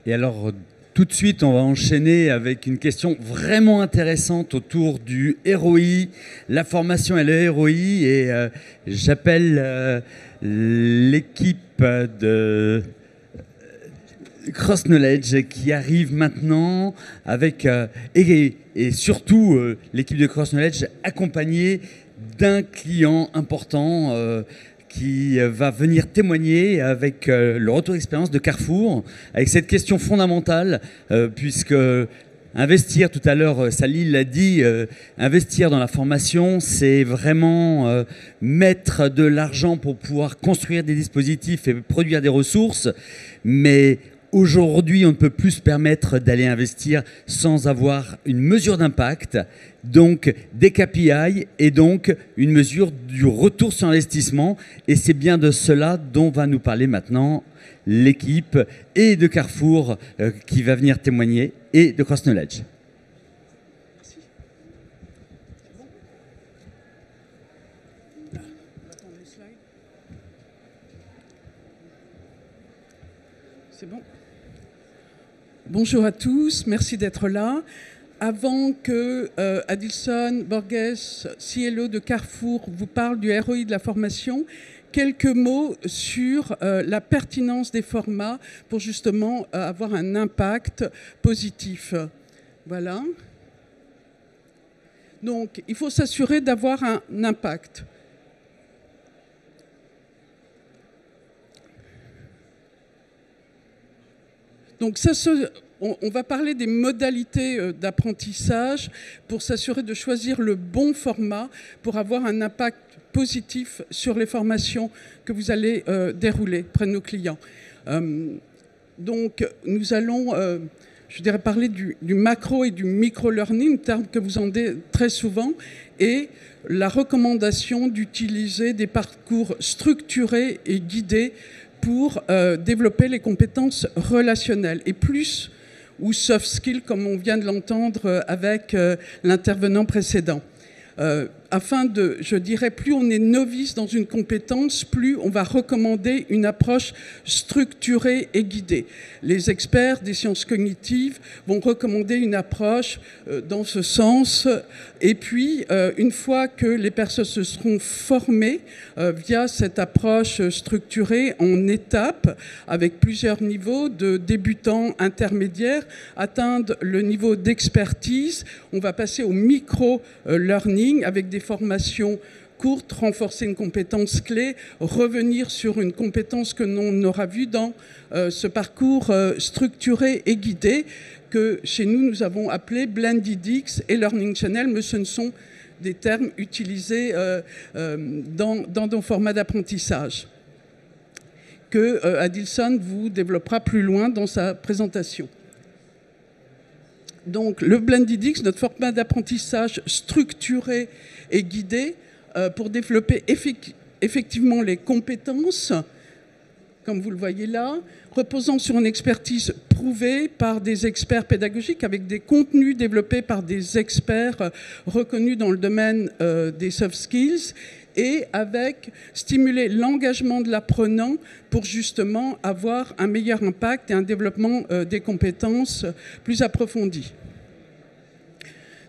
Et alors, tout de suite, on va enchaîner avec une question vraiment intéressante autour du ROI, la formation et le ROI. Et j'appelle l'équipe de Cross Knowledge qui arrive maintenant avec, et surtout l'équipe de Cross Knowledge accompagnée d'un client important qui va venir témoigner avec le retour d'expérience de Carrefour, avec cette question fondamentale, puisque investir, tout à l'heure, Salil l'a dit, investir dans la formation, c'est vraiment mettre de l'argent pour pouvoir construire des dispositifs et produire des ressources, mais aujourd'hui, on ne peut plus se permettre d'aller investir sans avoir une mesure d'impact, donc des KPI et donc une mesure du retour sur investissement. Et c'est bien de cela dont va nous parler maintenant l'équipe et de Carrefour qui va venir témoigner et de Cross Knowledge. C'est bon. Bonjour à tous, merci d'être là. Avant que Adilson Borges, CLO de Carrefour, vous parle du ROI de la formation, quelques mots sur la pertinence des formats pour justement avoir un impact positif. Voilà. Donc, il faut s'assurer d'avoir un impact. Donc, on va parler des modalités d'apprentissage pour s'assurer de choisir le bon format pour avoir un impact positif sur les formations que vous allez dérouler auprès de nos clients. Donc, nous allons, je dirais, parler du macro et du micro-learning, terme que vous entendez très souvent, et la recommandation d'utiliser des parcours structurés et guidés pour développer les compétences relationnelles et plus ou soft skills comme on vient de l'entendre avec l'intervenant précédent. Afin de, je dirais, plus on est novice dans une compétence, plus on va recommander une approche structurée et guidée. Les experts des sciences cognitives vont recommander une approche dans ce sens. Et puis, une fois que les personnes se seront formées via cette approche structurée en étapes, avec plusieurs niveaux de débutants, intermédiaires, atteindre le niveau d'expertise, on va passer au micro-learning avec des formations courtes, renforcer une compétence clé, revenir sur une compétence que l'on aura vue dans ce parcours structuré et guidé que chez nous, nous avons appelé Blended X et Learning Channel, mais ce ne sont des termes utilisés dans nos formats d'apprentissage que Adilson vous développera plus loin dans sa présentation. Donc, le Blended X, notre format d'apprentissage structuré et guidé pour développer effectivement les compétences, comme vous le voyez là, reposant sur une expertise prouvée par des experts pédagogiques avec des contenus développés par des experts reconnus dans le domaine des soft skills et avec stimuler l'engagement de l'apprenant pour justement avoir un meilleur impact et un développement des compétences plus approfondi.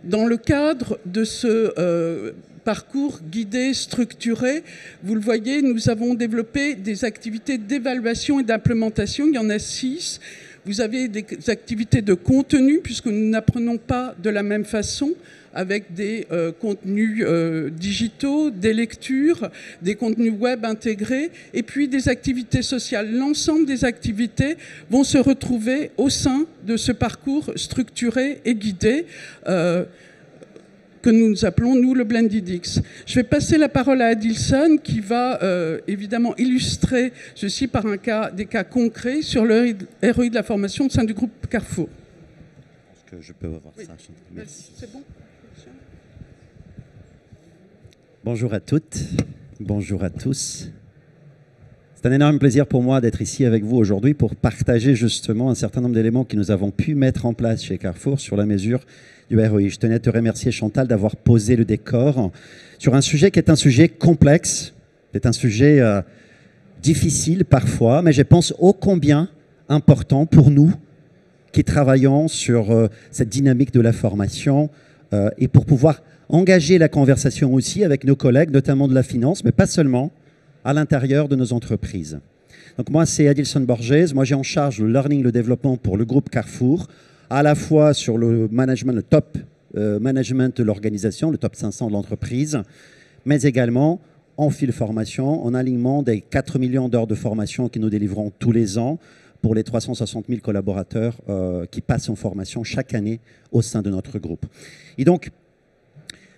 Dans le cadre de ce parcours guidé, structuré, vous le voyez, nous avons développé des activités d'évaluation et d'implémentation. Il y en a 6. Vous avez des activités de contenu, puisque nous n'apprenons pas de la même façon, avec des contenus digitaux, des lectures, des contenus web intégrés, et puis des activités sociales. L'ensemble des activités vont se retrouver au sein de ce parcours structuré et guidé que nous appelons, nous, le Blended X. Je vais passer la parole à Adilson qui va évidemment illustrer ceci par des cas concrets sur le ROI de la formation au sein du groupe Carrefour. Est-ce que je peux avoir ça? Merci. C'est bon. Bonjour à toutes, bonjour à tous. C'est un énorme plaisir pour moi d'être ici avec vous aujourd'hui pour partager justement un certain nombre d'éléments que nous avons pu mettre en place chez Carrefour sur la mesure du ROI. Je tenais à te remercier, Chantal, d'avoir posé le décor sur un sujet qui est un sujet complexe, c'est un sujet difficile parfois, mais je pense ô combien important pour nous qui travaillons sur cette dynamique de la formation et pour pouvoir engager la conversation aussi avec nos collègues, notamment de la finance, mais pas seulement, à l'intérieur de nos entreprises. Donc moi, c'est Adilson Borges. Moi, j'ai en charge le learning, le développement pour le groupe Carrefour, à la fois sur le management, le top management de l'organisation, le top 500 de l'entreprise, mais également en fil formation, en alignement des 4 millions d'heures de formation que nous délivrons tous les ans pour les 360 000 collaborateurs qui passent en formation chaque année au sein de notre groupe. Et donc,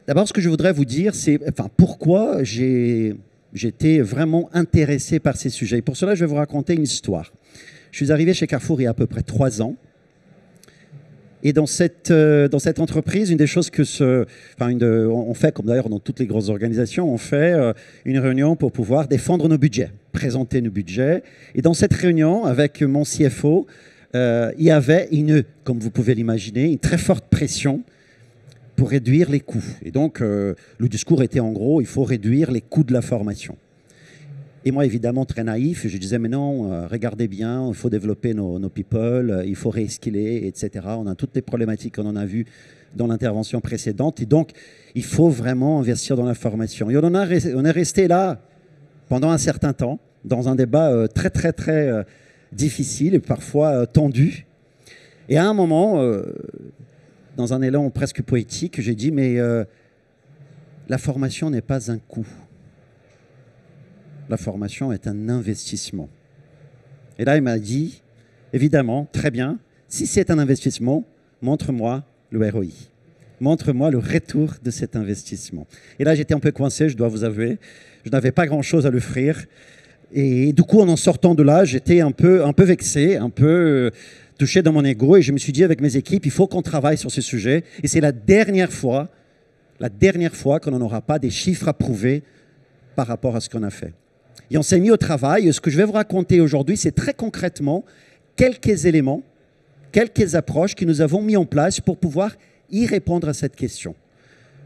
d'abord, ce que je voudrais vous dire, c'est pourquoi j'étais vraiment intéressé par ces sujets. Et pour cela, je vais vous raconter une histoire. Je suis arrivé chez Carrefour il y a à peu près 3 ans. Et dans cette entreprise, une des choses on fait, comme d'ailleurs dans toutes les grosses organisations, on fait une réunion pour pouvoir défendre nos budgets, présenter nos budgets. Et dans cette réunion, avec mon CFO, il y avait comme vous pouvez l'imaginer, une très forte pression pour réduire les coûts. Et donc, le discours était en gros, il faut réduire les coûts de la formation. Et moi, évidemment, très naïf, je disais, mais non, regardez bien, il faut développer nos people, il faut réskiller, etc. On a toutes les problématiques qu'on en a vues dans l'intervention précédente. Et donc, il faut vraiment investir dans la formation. Et on est resté là pendant un certain temps, dans un débat très, très, très difficile et parfois tendu. Et à un moment, dans un élan presque poétique, j'ai dit, mais la formation n'est pas un coût. La formation est un investissement. Et là, il m'a dit, évidemment, très bien, si c'est un investissement, montre-moi le ROI. Montre-moi le retour de cet investissement. Et là, j'étais un peu coincé, je dois vous avouer. Je n'avais pas grand-chose à l'offrir. Et du coup, en sortant de là, j'étais un peu vexé, un peu touché dans mon ego. Et je me suis dit, avec mes équipes, il faut qu'on travaille sur ce sujet. Et c'est la dernière fois qu'on n'aura pas des chiffres à prouver par rapport à ce qu'on a fait. Et on s'est mis au travail. Ce que je vais vous raconter aujourd'hui, c'est très concrètement quelques éléments, quelques approches que nous avons mis en place pour pouvoir y répondre à cette question.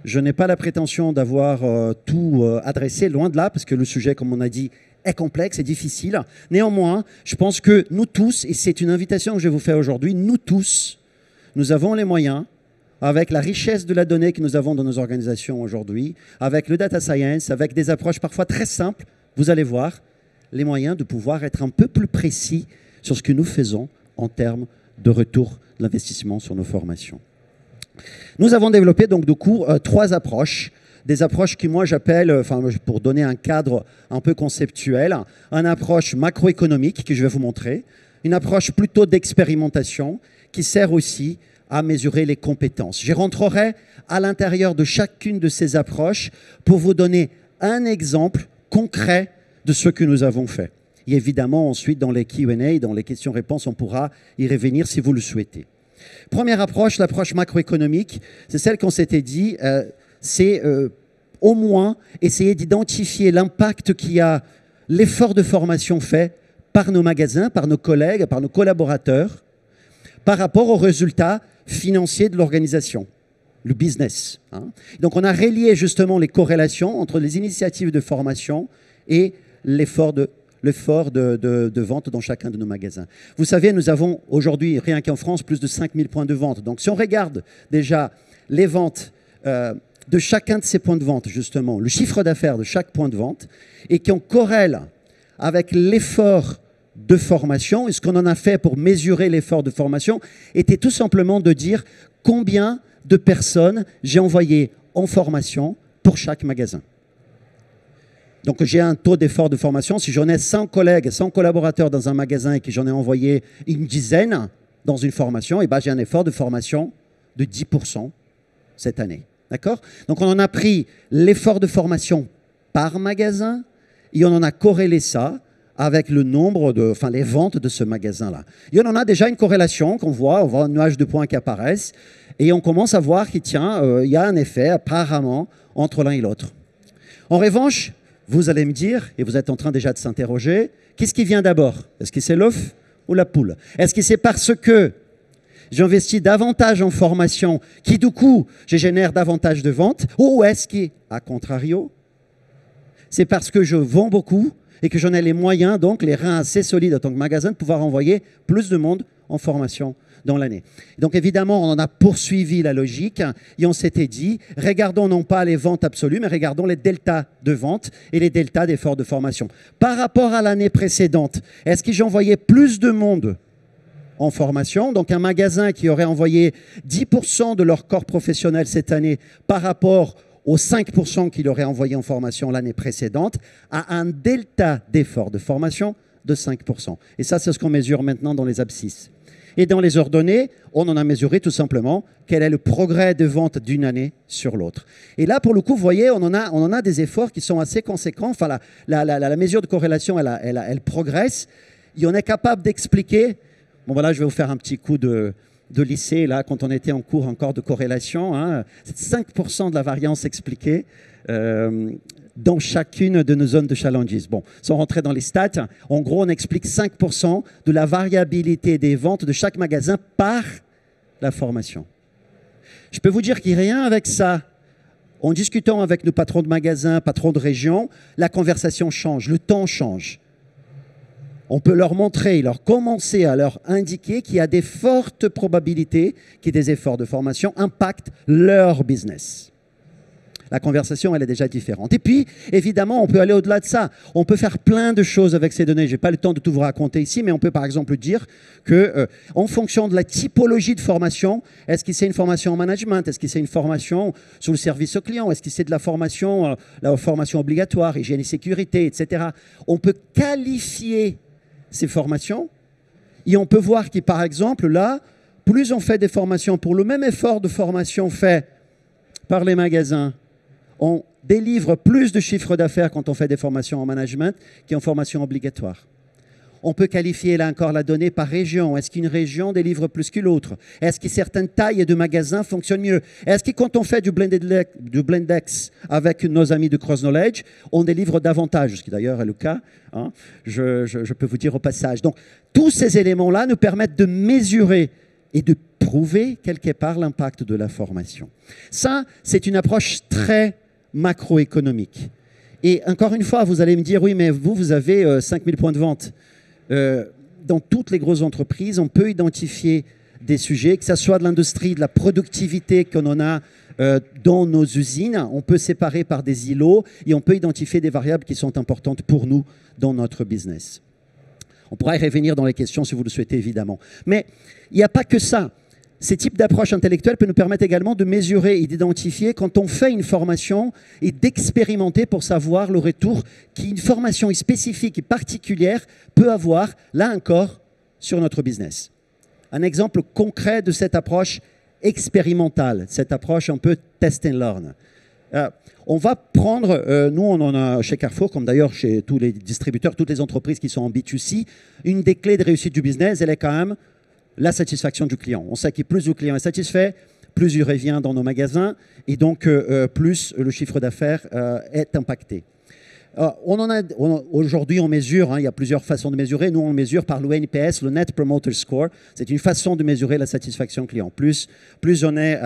Je n'ai pas la prétention d'avoir tout adressé, loin de là, parce que le sujet, comme on a dit, est complexe et difficile. Néanmoins, je pense que nous tous, et c'est une invitation que je vais vous faire aujourd'hui, nous tous, nous avons les moyens, avec la richesse de la donnée que nous avons dans nos organisations aujourd'hui, avec le data science, avec des approches parfois très simples, vous allez voir les moyens de pouvoir être un peu plus précis sur ce que nous faisons en termes de retour de l'investissement sur nos formations. Nous avons développé donc du coup 3 approches, des approches qui moi j'appelle, pour donner un cadre un peu conceptuel, une approche macroéconomique que je vais vous montrer, une approche plutôt d'expérimentation qui sert aussi à mesurer les compétences. Je rentrerai à l'intérieur de chacune de ces approches pour vous donner un exemple concret de ce que nous avons fait. Et évidemment, ensuite, dans les Q&A, dans les questions-réponses, on pourra y revenir si vous le souhaitez. Première approche, l'approche macroéconomique, c'est celle qu'on s'était dit, c'est au moins essayer d'identifier l'impact qu'il y a l'effort de formation fait par nos magasins, par nos collègues, par nos collaborateurs, par rapport aux résultats financiers de l'organisation, le business. Donc on a relié justement les corrélations entre les initiatives de formation et l'effort de vente dans chacun de nos magasins. Vous savez, nous avons aujourd'hui, rien qu'en France, plus de 5000 points de vente. Donc si on regarde déjà les ventes de chacun de ces points de vente, justement, le chiffre d'affaires de chaque point de vente, et qu'on corrèle avec l'effort de formation, et ce qu'on en a fait pour mesurer l'effort de formation, était tout simplement de dire combien de personnes j'ai envoyé en formation pour chaque magasin. Donc j'ai un taux d'effort de formation. Si j'en ai 100 collègues, 100 collaborateurs dans un magasin et que j'en ai envoyé une dizaine dans une formation, et ben j'ai un effort de formation de 10% cette année. D'accord ? Donc on en a pris l'effort de formation par magasin et on en a corrélé ça avec le nombre les ventes de ce magasin-là. Et on en a déjà une corrélation qu'on voit, on voit un nuage de points qui apparaissent et on commence à voir qu'il y a un effet apparemment entre l'un et l'autre. En revanche, vous allez me dire, et vous êtes en train déjà de s'interroger, qu'est-ce qui vient d'abord? Est-ce que c'est l'œuf ou la poule? Est-ce que c'est parce que j'investis davantage en formation qui, du coup, je génère davantage de ventes? Ou est-ce qu'à contrario, c'est parce que je vends beaucoup et que j'en ai les moyens, donc les reins assez solides en tant que magasin, de pouvoir envoyer plus de monde en formation dans l'année. Donc évidemment, on en a poursuivi la logique et on s'était dit, regardons non pas les ventes absolues, mais regardons les deltas de vente et les deltas d'efforts de formation. Par rapport à l'année précédente, est-ce que j'ai envoyé plus de monde en formation? Donc un magasin qui aurait envoyé 10% de leur corps professionnel cette année par rapport aux 5% qu'il aurait envoyé en formation l'année précédente, a un delta d'efforts de formation de 5%. Et ça, c'est ce qu'on mesure maintenant dans les abscisses. Et dans les ordonnées, on en a mesuré tout simplement quel est le progrès de vente d'une année sur l'autre. Et là, pour le coup, vous voyez, on en a des efforts qui sont assez conséquents. Enfin, la mesure de corrélation, elle progresse. Et on est capable d'expliquer. Bon, voilà, je vais vous faire un petit coup de lycée, là, quand on était en cours encore de corrélation. Hein, c'est 5% de la variance expliquée. Dans chacune de nos zones de challenges. Bon, sans rentrer dans les stats, en gros, on explique 5% de la variabilité des ventes de chaque magasin par la formation. Je peux vous dire qu'il n'y a rien avec ça. En discutant avec nos patrons de magasins, patrons de région, la conversation change, le temps change. On peut leur montrer, leur commencer à leur indiquer qu'il y a des fortes probabilités que des efforts de formation impactent leur business. La conversation, elle est déjà différente. Et puis, évidemment, on peut aller au-delà de ça. On peut faire plein de choses avec ces données. Je n'ai pas le temps de tout vous raconter ici, mais on peut par exemple dire que, en fonction de la typologie de formation, est-ce que c'est une formation en management? Est-ce que c'est une formation sur le service au client? Est-ce que c'est de la formation obligatoire, hygiène et sécurité, etc. On peut qualifier ces formations et on peut voir que, par exemple, là, plus on fait des formations pour le même effort de formation fait par les magasins, on délivre plus de chiffre d'affaires quand on fait des formations en management qu'en formation obligatoire. On peut qualifier là encore la donnée par région. Est-ce qu'une région délivre plus que l'autre? Est-ce que certaines tailles de magasins fonctionnent mieux? Est-ce que quand on fait du Blendex avec nos amis de Cross Knowledge, on délivre davantage? Ce qui d'ailleurs est le cas, hein, je peux vous dire au passage. Donc tous ces éléments-là nous permettent de mesurer et de prouver quelque part l'impact de la formation. Ça, c'est une approche très macroéconomique. Et encore une fois, vous allez me dire, oui, mais vous avez 5000 points de vente. Dans toutes les grosses entreprises, on peut identifier des sujets, que ce soit de l'industrie, de la productivité qu'on en a dans nos usines. On peut séparer par des îlots et on peut identifier des variables qui sont importantes pour nous dans notre business. On pourra y revenir dans les questions si vous le souhaitez, évidemment. Mais il n'y a pas que ça. Ces types d'approches intellectuelles peuvent nous permettre également de mesurer et d'identifier quand on fait une formation et d'expérimenter pour savoir le retour qu'une formation spécifique et particulière peut avoir, là encore, sur notre business. Un exemple concret de cette approche expérimentale, cette approche un peu test and learn. On va prendre, nous on en a chez Carrefour, comme d'ailleurs chez tous les distributeurs, toutes les entreprises qui sont en B2C, une des clés de réussite du business, elle est quand même la satisfaction du client. On sait que plus le client est satisfait, plus il revient dans nos magasins et donc plus le chiffre d'affaires est impacté. Aujourd'hui, on mesure, hein, il y a plusieurs façons de mesurer. Nous, on mesure par le NPS, le Net Promoter Score. C'est une façon de mesurer la satisfaction client. Plus on est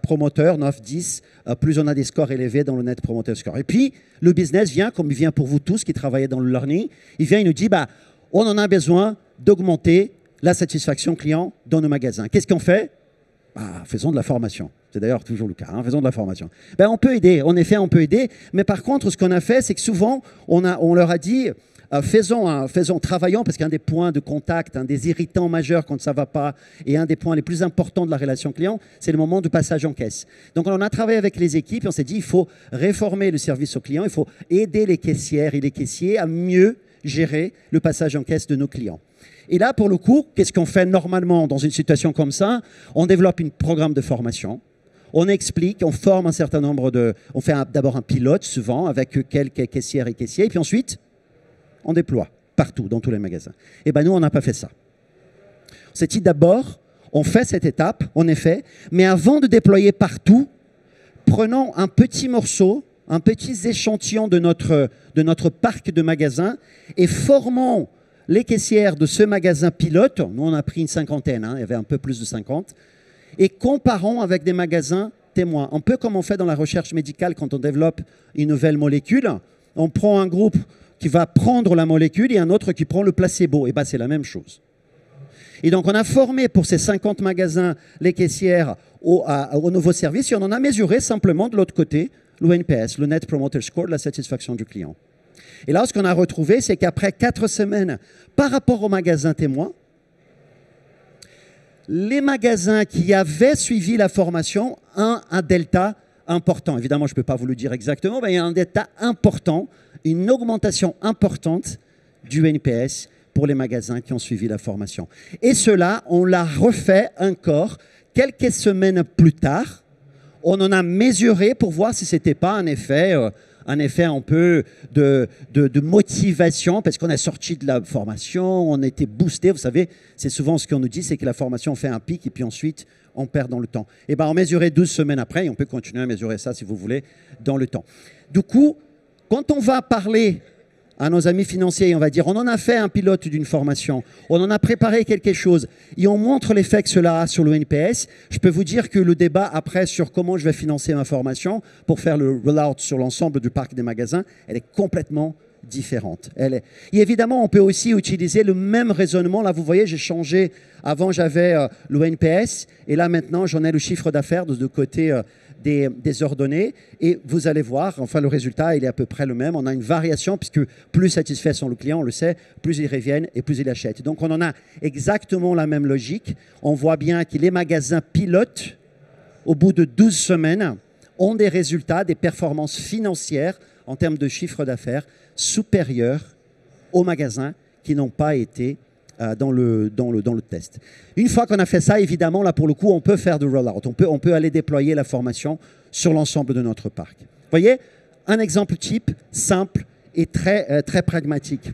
promoteur, 9, 10, plus on a des scores élevés dans le Net Promoter Score. Et puis, le business vient, comme il vient pour vous tous qui travaillez dans le learning, il vient, il nous dit, on en a besoin d'augmenter la satisfaction client dans nos magasins. Qu'est-ce qu'on fait? Faisons de la formation. C'est d'ailleurs toujours le cas, hein, faisons de la formation. On peut aider, en effet, on peut aider, mais par contre, ce qu'on a fait, c'est que souvent, on leur a dit, travaillons, parce qu'un des points de contact, un des irritants majeurs quand ça ne va pas, et un des points les plus importants de la relation client, c'est le moment du passage en caisse. Donc, on a travaillé avec les équipes, et on s'est dit, il faut réformer le service au client, il faut aider les caissières et les caissiers à mieux gérer le passage en caisse de nos clients. Et là, pour le coup, qu'est-ce qu'on fait normalement dans une situation comme ça? On développe un programme de formation. On explique, on forme un certain nombre de... On fait d'abord un pilote, souvent, avec quelques caissières et caissiers. Et puis ensuite, on déploie partout, dans tous les magasins. Et nous, on n'a pas fait ça. On s'est dit d'abord, on fait cette étape, en effet, mais avant de déployer partout, prenons un petit morceau, un petit échantillon de notre parc de magasins et formons les caissières de ce magasin pilote. Nous, on a pris une cinquantaine, hein, il y avait un peu plus de 50, et comparons avec des magasins témoins. Un peu comme on fait dans la recherche médicale quand on développe une nouvelle molécule. On prend un groupe qui va prendre la molécule et un autre qui prend le placebo. Et bien, c'est la même chose. Et donc, on a formé pour ces 50 magasins les caissières au nouveau service et on en a mesuré simplement de l'autre côté le NPS, le Net Promoter Score, la satisfaction du client. Et là, ce qu'on a retrouvé, c'est qu'après 4 semaines, par rapport aux magasins témoins, les magasins qui avaient suivi la formation ont un delta important. Évidemment, je ne peux pas vous le dire exactement, mais il y a un delta important, une augmentation importante du NPS pour les magasins qui ont suivi la formation. Et cela, on l'a refait encore quelques semaines plus tard. On en a mesuré pour voir si ce n'était pas un effet un peu de motivation, parce qu'on est sorti de la formation, on était boosté. Vous savez, c'est souvent ce qu'on nous dit, c'est que la formation fait un pic et puis ensuite, on perd dans le temps. Et bien, on mesurait 12 semaines après et on peut continuer à mesurer ça, si vous voulez, dans le temps. Du coup, quand on va parler à nos amis financiers, on va dire, on en a fait un pilote d'une formation, on en a préparé quelque chose, et on montre l'effet que cela a sur le NPS, je peux vous dire que le débat après sur comment je vais financer ma formation pour faire le rollout sur l'ensemble du parc des magasins, elle est complètement différente. Et évidemment, on peut aussi utiliser le même raisonnement. Là, vous voyez, j'ai changé. Avant, j'avais le NPS, et là, maintenant, j'en ai le chiffre d'affaires de côté des ordonnées, et vous allez voir, enfin le résultat il est à peu près le même. On a une variation puisque plus satisfaits sont le client, on le sait, plus ils reviennent et plus ils achètent. Donc on en a exactement la même logique. On voit bien que les magasins pilotes, au bout de 12 semaines, ont des résultats, des performances financières en termes de chiffre d'affaires supérieurs aux magasins qui n'ont pas été dans le test. Une fois qu'on a fait ça, évidemment, là, pour le coup, on peut faire du rollout. On peut aller déployer la formation sur l'ensemble de notre parc. Vous voyez, un exemple type, simple et très pragmatique.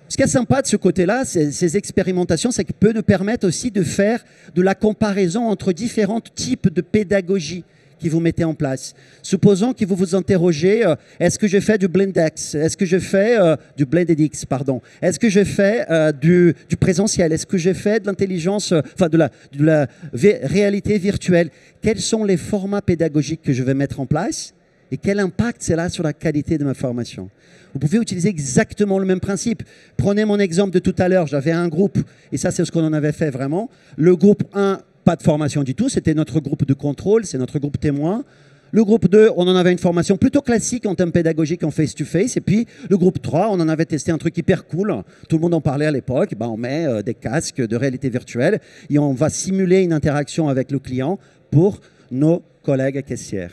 Ce qui est sympa de ce côté-là, ces expérimentations, c'est qu'elles peuvent nous permettre aussi de faire de la comparaison entre différents types de pédagogie que vous mettez en place. Supposons que vous vous interrogez, est-ce que je fais du BlendX? Est-ce que je fais du BlendedX, pardon? Est-ce que je fais du présentiel? Est-ce que je fais de l'intelligence, enfin de la réalité virtuelle? Quels sont les formats pédagogiques que je vais mettre en place? Et quel impact c'est là sur la qualité de ma formation? Vous pouvez utiliser exactement le même principe. Prenez mon exemple de tout à l'heure. J'avais un groupe, et ça c'est ce qu'on en avait fait vraiment. Le groupe 1, pas de formation du tout, c'était notre groupe de contrôle, c'est notre groupe témoin. Le groupe 2, on en avait une formation plutôt classique en termes pédagogiques en face-to-face. Et puis le groupe 3, on en avait testé un truc hyper cool. Tout le monde en parlait à l'époque. Ben, on met des casques de réalité virtuelle et on va simuler une interaction avec le client pour nos collègues caissières.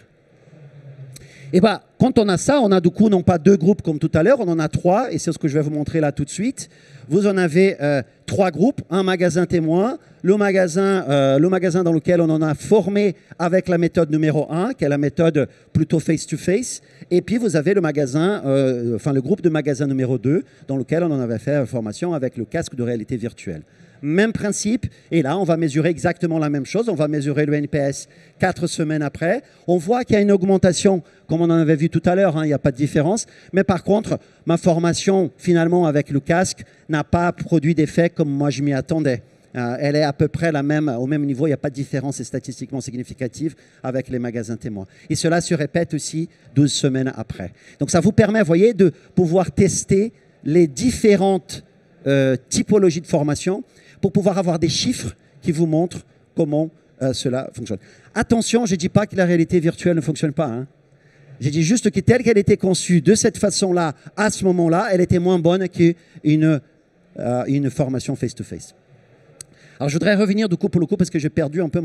Et ben, quand on a ça, on a du coup non pas 2 groupes comme tout à l'heure, on en a 3, et c'est ce que je vais vous montrer là tout de suite. Vous en avez 3 groupes, un magasin témoin, le magasin dans lequel on en a formé avec la méthode numéro 1, qui est la méthode plutôt face-to-face, et puis vous avez le magasin, le groupe de magasins numéro 2, dans lequel on en avait fait formation avec le casque de réalité virtuelle. Même principe, et là, on va mesurer exactement la même chose. On va mesurer le NPS 4 semaines après. On voit qu'il y a une augmentation, comme on en avait vu tout à l'heure, hein, il n'y a pas de différence. Mais par contre, ma formation, finalement, avec le casque, n'a pas produit d'effet comme moi je m'y attendais. Elle est à peu près au même niveau, il n'y a pas de différence statistiquement significative avec les magasins témoins. Et cela se répète aussi 12 semaines après. Donc ça vous permet, vous voyez, de pouvoir tester les différentes typologies de formation pour pouvoir avoir des chiffres qui vous montrent comment cela fonctionne. Attention, je ne dis pas que la réalité virtuelle ne fonctionne pas. Hein. J'ai dit juste que telle qu'elle était conçue de cette façon-là, à ce moment-là, elle était moins bonne qu'une formation face-to-face. Alors, je voudrais revenir du coup pour le coup parce que j'ai perdu un peu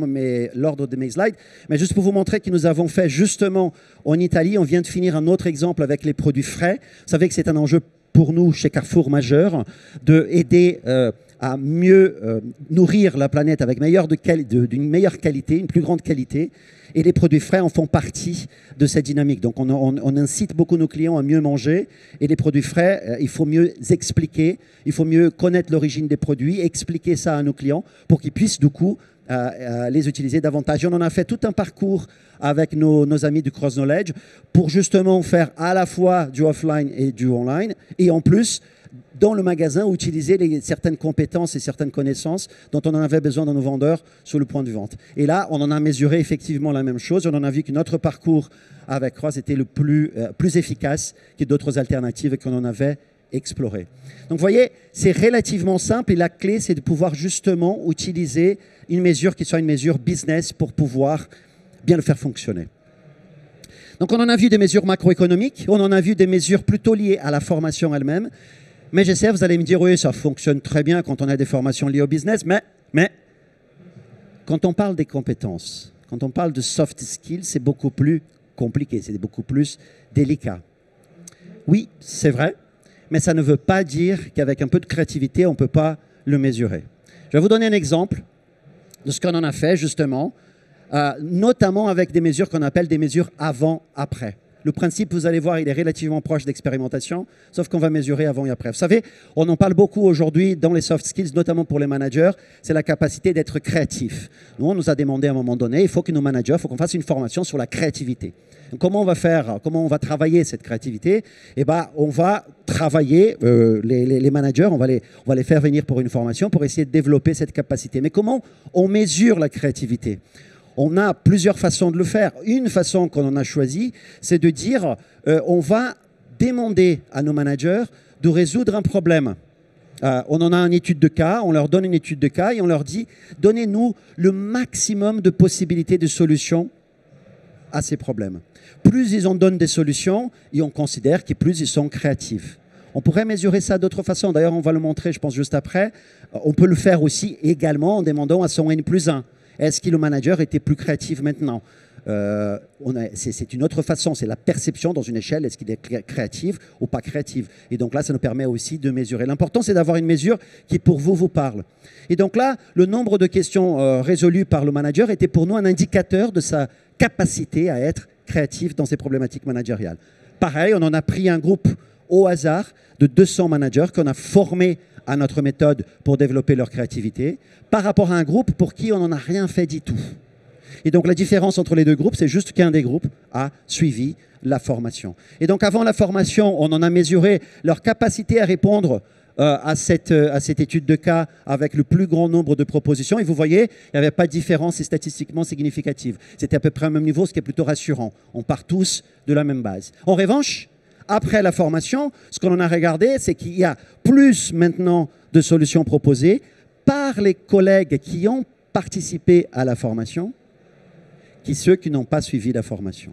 l'ordre de mes slides, mais juste pour vous montrer que nous avons fait justement en Italie, on vient de finir un autre exemple avec les produits frais. Vous savez que c'est un enjeu pour nous, chez Carrefour, majeur, d'aider à mieux nourrir la planète avec d'une meilleure qualité, une plus grande qualité. Et les produits frais en font partie de cette dynamique. Donc, on incite beaucoup nos clients à mieux manger. Et les produits frais, il faut mieux expliquer, il faut mieux connaître l'origine des produits, expliquer ça à nos clients pour qu'ils puissent, du coup, les utiliser davantage. Et on en a fait tout un parcours avec nos amis du Cross Knowledge pour justement faire à la fois du offline et du online. Et en plus, dans le magasin, utiliser certaines compétences et certaines connaissances dont on en avait besoin dans nos vendeurs sur le point de vente. Et là, on en a mesuré effectivement la même chose. On en a vu que notre parcours avec Cross était le plus efficace que d'autres alternatives qu'on en avait explorées. Donc, vous voyez, c'est relativement simple et la clé, c'est de pouvoir justement utiliser une mesure qui soit une mesure business pour pouvoir bien le faire fonctionner. Donc, on en a vu des mesures macroéconomiques, on en a vu des mesures plutôt liées à la formation elle-même. Mais je sais, vous allez me dire, oui, ça fonctionne très bien quand on a des formations liées au business, mais quand on parle des compétences, quand on parle de soft skills, c'est beaucoup plus compliqué, c'est beaucoup plus délicat. Oui, c'est vrai, mais ça ne veut pas dire qu'avec un peu de créativité, on ne peut pas le mesurer. Je vais vous donner un exemple de ce qu'on en a fait, justement, notamment avec des mesures qu'on appelle des mesures avant-après. Le principe, vous allez voir, il est relativement proche d'expérimentation, sauf qu'on va mesurer avant et après. Vous savez, on en parle beaucoup aujourd'hui dans les soft skills, notamment pour les managers, c'est la capacité d'être créatif. Nous, on nous a demandé à un moment donné, il faut que nos managers, il faut qu'on fasse une formation sur la créativité. Donc, comment on va faire, comment on va travailler cette créativité? Eh bien, on va travailler, les managers, on va les faire venir pour une formation pour essayer de développer cette capacité. Mais comment on mesure la créativité? On a plusieurs façons de le faire. Une façon qu'on en a choisie, c'est de dire on va demander à nos managers de résoudre un problème. On en a une étude de cas, on leur donne une étude de cas et on leur dit donnez-nous le maximum de possibilités de solutions à ces problèmes. Plus ils en donnent des solutions, et on considère que plus ils sont créatifs. On pourrait mesurer ça d'autres façons. D'ailleurs, on va le montrer, je pense, juste après. On peut le faire aussi également en demandant à son N+1. Est-ce que le manager était plus créatif maintenant? C'est une autre façon, c'est la perception dans une échelle, est-ce qu'il est créatif ou pas créatif? Et donc là, ça nous permet aussi de mesurer. L'important, c'est d'avoir une mesure qui, pour vous, vous parle. Et donc là, le nombre de questions résolues par le manager était pour nous un indicateur de sa capacité à être créatif dans ses problématiques managériales. Pareil, on en a pris un groupe au hasard de 200 managers qu'on a formés à notre méthode pour développer leur créativité, par rapport à un groupe pour qui on n'en a rien fait du tout. Et donc la différence entre les deux groupes, c'est juste qu'un des groupes a suivi la formation. Et donc avant la formation, on en a mesuré leur capacité à répondre à cette étude de cas avec le plus grand nombre de propositions. Et vous voyez, il n'y avait pas de différence statistiquement significative. C'était à peu près au même niveau, ce qui est plutôt rassurant. On part tous de la même base. En revanche, après la formation, ce qu'on en a regardé, c'est qu'il y a plus maintenant de solutions proposées par les collègues qui ont participé à la formation que ceux qui n'ont pas suivi la formation.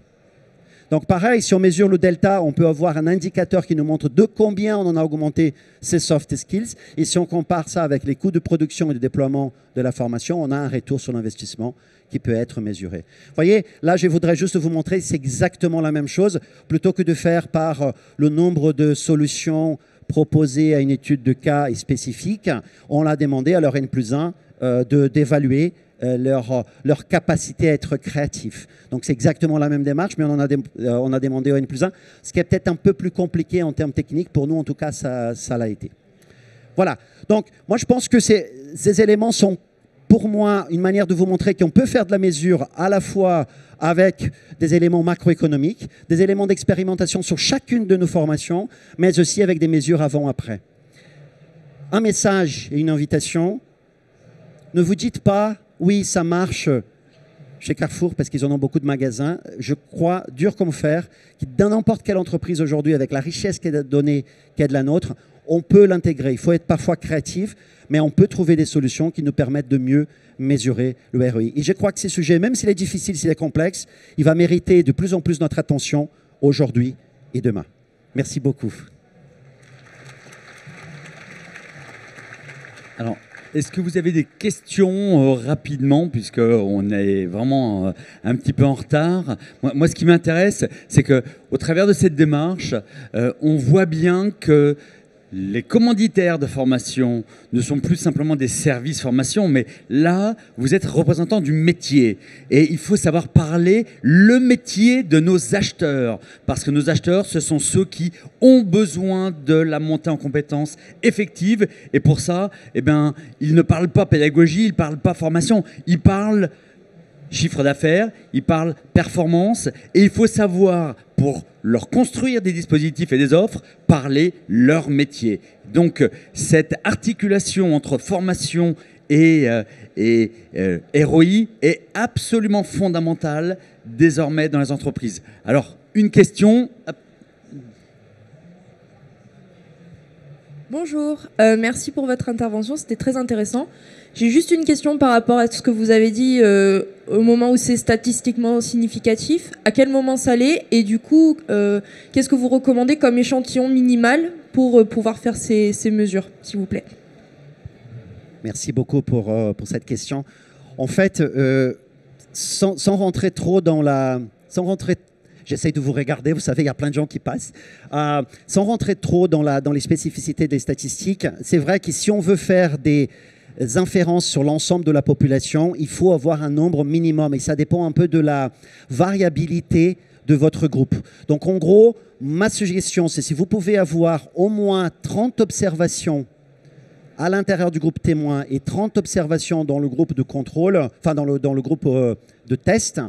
Donc pareil, si on mesure le delta, on peut avoir un indicateur qui nous montre de combien on en a augmenté ces soft skills. Et si on compare ça avec les coûts de production et de déploiement de la formation, on a un retour sur l'investissement qui peut être mesuré. Vous voyez, là, je voudrais juste vous montrer, c'est exactement la même chose. Plutôt que de faire par le nombre de solutions proposées à une étude de cas spécifique, on l'a demandé à leur N+1 d'évaluer leur capacité à être créatif. Donc, c'est exactement la même démarche, mais on a demandé au N+1, ce qui est peut-être un peu plus compliqué en termes techniques. Pour nous, en tout cas, ça l'a été. Voilà. Donc, moi, je pense que ces éléments sont, pour moi, une manière de vous montrer qu'on peut faire de la mesure à la fois avec des éléments macroéconomiques, des éléments d'expérimentation sur chacune de nos formations, mais aussi avec des mesures avant-après. Un message et une invitation. Ne vous dites pas « oui, ça marche » chez Carrefour parce qu'ils en ont beaucoup de magasins. Je crois, dur comme fer, que dans n'importe quelle entreprise aujourd'hui, avec la richesse qui est donnée, qui est de la nôtre, on peut l'intégrer. Il faut être parfois créatif, mais on peut trouver des solutions qui nous permettent de mieux mesurer le ROI. Et je crois que ces sujets, même s'il est difficile, s'il est complexe, il va mériter de plus en plus notre attention aujourd'hui et demain. Merci beaucoup. Alors, est-ce que vous avez des questions rapidement, puisqu'on est vraiment un petit peu en retard? Moi, ce qui m'intéresse, c'est qu'au travers de cette démarche, on voit bien que les commanditaires de formation ne sont plus simplement des services formation, mais là, vous êtes représentant du métier. Et il faut savoir parler le métier de nos acheteurs. Parce que nos acheteurs, ce sont ceux qui ont besoin de la montée en compétences effective. Et pour ça, eh bien, ils ne parlent pas pédagogie, ils ne parlent pas formation. Ils parlent chiffre d'affaires, ils parlent performance, et il faut savoir, pour leur construire des dispositifs et des offres, parler leur métier. Donc cette articulation entre formation et ROI est absolument fondamentale désormais dans les entreprises. Alors, une question. Bonjour, merci pour votre intervention, c'était très intéressant. J'ai juste une question par rapport à ce que vous avez dit au moment où c'est statistiquement significatif. À quel moment ça l'est? Et du coup, qu'est-ce que vous recommandez comme échantillon minimal pour pouvoir faire ces mesures, s'il vous plaît? Merci beaucoup pour cette question. En fait, sans rentrer trop dans la... J'essaie de vous regarder, vous savez, il y a plein de gens qui passent. Sans rentrer trop dans les spécificités des statistiques, c'est vrai que si on veut faire des inférences sur l'ensemble de la population, il faut avoir un nombre minimum et ça dépend un peu de la variabilité de votre groupe. Donc en gros, ma suggestion, c'est si vous pouvez avoir au moins 30 observations à l'intérieur du groupe témoin et 30 observations dans le groupe de contrôle, enfin dans le groupe de test,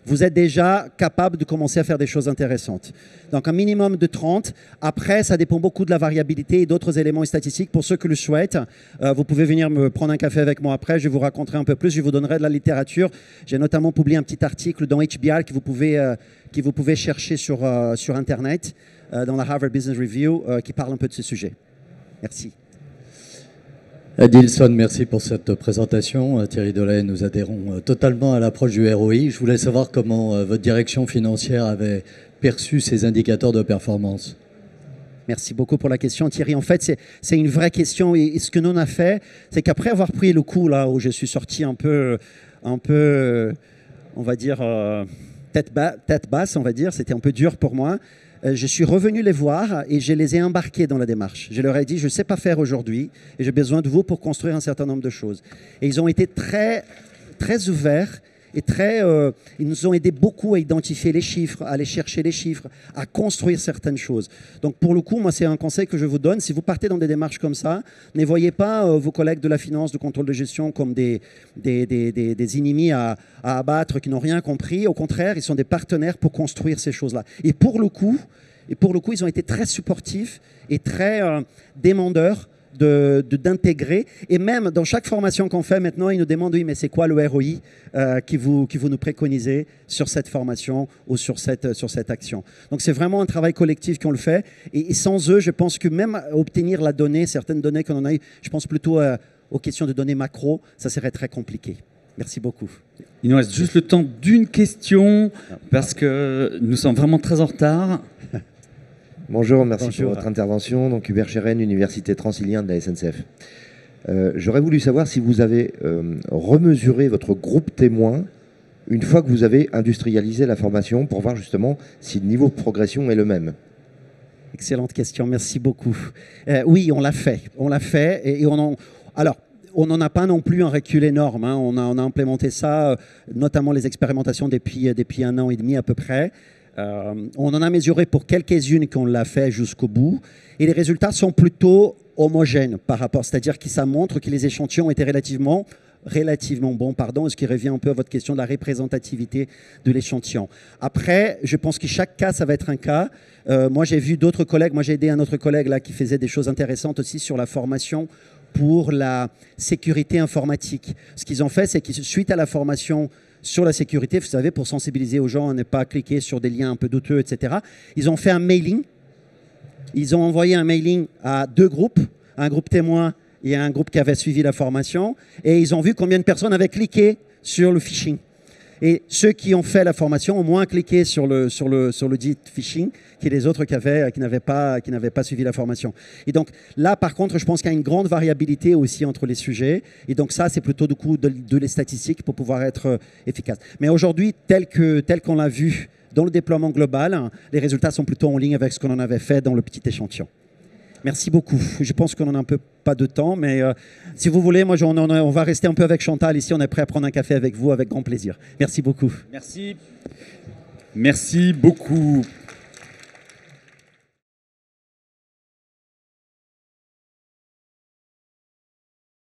vous êtes déjà capable de commencer à faire des choses intéressantes. Donc un minimum de 30. Après, ça dépend beaucoup de la variabilité et d'autres éléments statistiques. Pour ceux qui le souhaitent, vous pouvez venir me prendre un café avec moi après. Je vais vous raconter un peu plus. Je vous donnerai de la littérature. J'ai notamment publié un petit article dans HBR que vous pouvez chercher sur Internet, dans la Harvard Business Review, qui parle un peu de ce sujet. Merci. Adilson, merci pour cette présentation. Thierry Delahaye, nous adhérons totalement à l'approche du ROI. Je voulais savoir comment votre direction financière avait perçu ces indicateurs de performance. Merci beaucoup pour la question, Thierry. En fait, c'est une vraie question. Et ce que nous on a fait, c'est qu'après avoir pris le coup, là où je suis sorti un peu on va dire, tête basse, on va dire, c'était un peu dur pour moi. Je suis revenu les voir et je les ai embarqués dans la démarche. Je leur ai dit, je ne sais pas faire aujourd'hui et j'ai besoin de vous pour construire un certain nombre de choses. Et ils ont été très, très ouverts et ils nous ont aidé beaucoup à identifier les chiffres, à aller chercher les chiffres, à construire certaines choses. Donc pour le coup, moi, c'est un conseil que je vous donne. Si vous partez dans des démarches comme ça, ne voyez pas vos collègues de la finance, de contrôle de gestion comme des ennemis à abattre qui n'ont rien compris. Au contraire, ils sont des partenaires pour construire ces choses-là. Et pour le coup, ils ont été très supportifs et très demandeurs d'intégrer. Et même dans chaque formation qu'on fait maintenant, ils nous demandent, oui, mais c'est quoi le ROI qui vous nous préconisez sur cette formation ou sur cette action. Donc c'est vraiment un travail collectif qu'on le fait. Et sans eux, je pense que même obtenir la donnée, certaines données qu'on en a eues, je pense plutôt aux questions de données macro, ça serait très compliqué. Merci beaucoup. Il nous reste juste le temps d'une question parce que nous sommes vraiment très en retard. Bonjour, merci pour votre intervention. Donc Hubert Chéren, Université Transilien de la SNCF. J'aurais voulu savoir si vous avez remesuré votre groupe témoin une fois que vous avez industrialisé la formation pour voir justement si le niveau de progression est le même. Excellente question, merci beaucoup. Oui, on l'a fait. Et alors, on n'en a pas non plus un recul énorme. Hein. On a implémenté ça, notamment les expérimentations depuis 1 an et demi à peu près. On en a mesuré pour quelques-unes qu'on l'a fait jusqu'au bout. Et les résultats sont plutôt homogènes par rapport. C'est-à-dire que ça montre que les échantillons étaient relativement bons, ce qui revient un peu à votre question de la représentativité de l'échantillon. Après, je pense que chaque cas, ça va être un cas. Moi, j'ai vu d'autres collègues. Moi, j'ai aidé un autre collègue là, qui faisait des choses intéressantes aussi sur la formation pour la sécurité informatique. Ce qu'ils ont fait, c'est que suite à la formation sur la sécurité, vous savez, pour sensibiliser aux gens à ne pas cliquer sur des liens un peu douteux, etc., ils ont fait un mailing. Ils ont envoyé un mailing à 2 groupes, un groupe témoin et un groupe qui avait suivi la formation, et ils ont vu combien de personnes avaient cliqué sur le phishing. Et ceux qui ont fait la formation ont moins cliqué sur le dit phishing que les autres qui n'avaient pas suivi la formation. Et donc là, par contre, je pense qu'il y a une grande variabilité aussi entre les sujets. Et donc ça, c'est plutôt du coup de les statistiques pour pouvoir être efficace. Mais aujourd'hui, tel qu'on l'a vu dans le déploiement global, les résultats sont plutôt en ligne avec ce qu'on en avait fait dans le petit échantillon. Merci beaucoup. Je pense qu'on n'a un peu pas de temps, mais si vous voulez, moi, on va rester un peu avec Chantal ici. On est prêt à prendre un café avec vous avec grand plaisir. Merci beaucoup. Merci. Merci beaucoup.